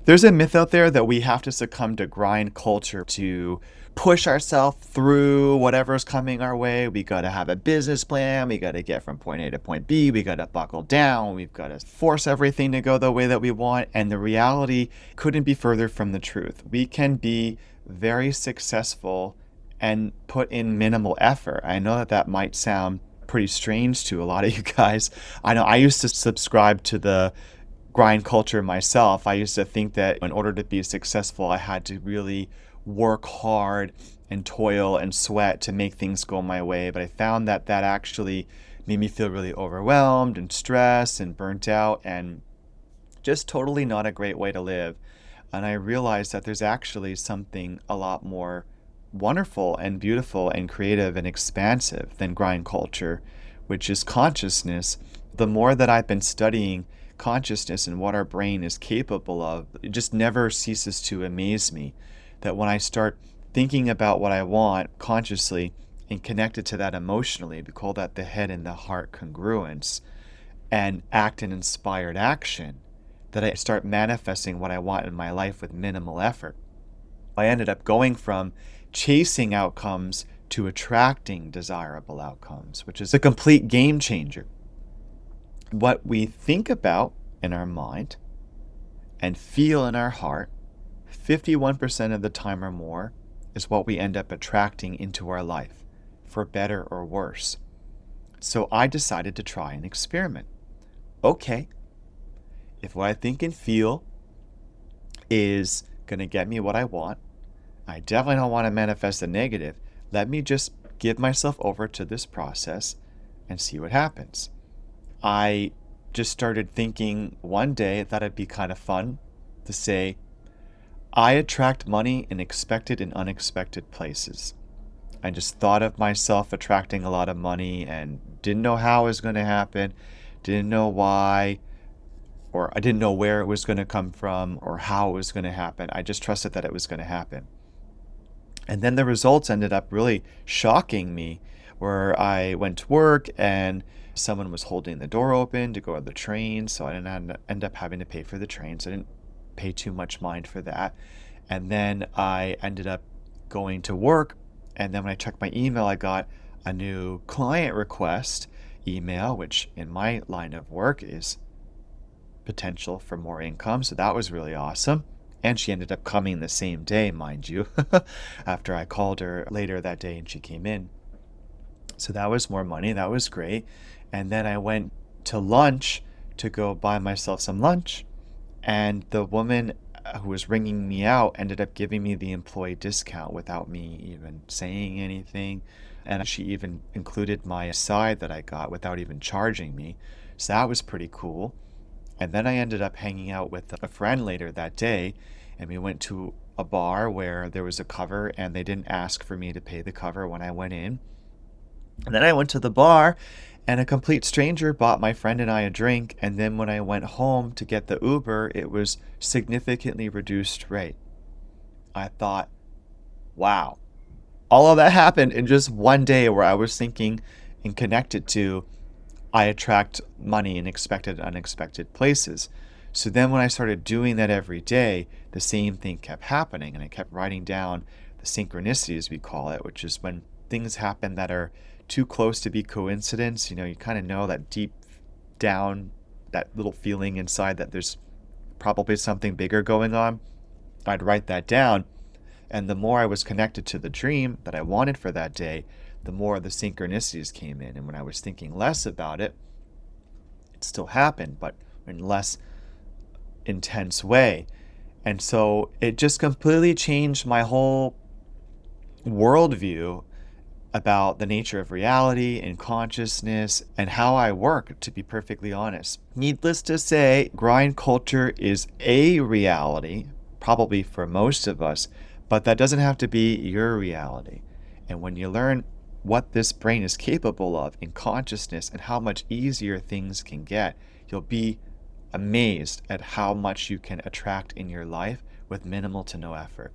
There's a myth out there that we have to succumb to grind culture to push ourselves through whatever's coming our way. We got to have a business plan. We got to get from point A to point B. We got to buckle down. We've got to force everything to go the way that we want. And the reality couldn't be further from the truth. We can be very successful and put in minimal effort. I know that that might sound pretty strange to a lot of you guys. I know I used to subscribe to the grind culture myself. I used to think that in order to be successful, I had to really work hard and toil and sweat to make things go my way. But I found that that actually made me feel really overwhelmed and stressed and burnt out and just totally not a great way to live. And I realized that there's actually something a lot more wonderful and beautiful and creative and expansive than grind culture, which is consciousness. The more that I've been studying consciousness and what our brain is capable of, it just never ceases to amaze me that when I start thinking about what I want consciously and connected to that emotionally, we call that the head and the heart congruence, and act in inspired action, that I start manifesting what I want in my life with minimal effort. I ended up going from chasing outcomes to attracting desirable outcomes, which is a complete game changer. What we think about in our mind and feel in our heart, 51% of the time or more, is what we end up attracting into our life, for better or worse. So I decided to try an experiment. Okay, if what I think and feel is going to get me what I want, I definitely don't want to manifest a negative. Let me just give myself over to this process and see what happens. I just started thinking one day that it'd be kind of fun to say, I attract money in expected and unexpected places. I just thought of myself attracting a lot of money and didn't know how it was going to happen, didn't know why, or I didn't know where it was going to come from or how it was going to happen. I just trusted that it was going to happen. And then the results ended up really shocking me, where I went to work and someone was holding the door open to go on the train, so I didn't end up having to pay for the train, so I didn't pay too much mind for that. And then I ended up going to work, and then when I checked my email, I got a new client request email, which in my line of work is potential for more income, so that was really awesome. And she ended up coming the same day, mind you, after I called her later that day and she came in. So that was more money. That was great. And then I went to lunch to go buy myself some lunch. And the woman who was ringing me out ended up giving me the employee discount without me even saying anything. And she even included my side that I got without even charging me. So that was pretty cool. And then I ended up hanging out with a friend later that day, and we went to a bar where there was a cover and they didn't ask for me to pay the cover when I went in. And then I went to the bar and a complete stranger bought my friend and I a drink. And then when I went home to get the Uber, it was significantly reduced rate. I thought, wow, all of that happened in just one day where I was thinking and connected to I attract money in expected and unexpected places. So then when I started doing that every day, the same thing kept happening. And I kept writing down the synchronicities, we call it, which is when things happen that are too close to be coincidence. You kind of know that deep down, that little feeling inside that there's probably something bigger going on. I'd write that down. And the more I was connected to the dream that I wanted for that day, the more the synchronicities came in. And when I was thinking less about it, it still happened, but in less intense way. And so it just completely changed my whole worldview about the nature of reality and consciousness and how I work, to be perfectly honest. Needless to say, grind culture is a reality, probably for most of us, but that doesn't have to be your reality. And when you learn what this brain is capable of in consciousness and how much easier things can get, you'll be amazed at how much you can attract in your life with minimal to no effort.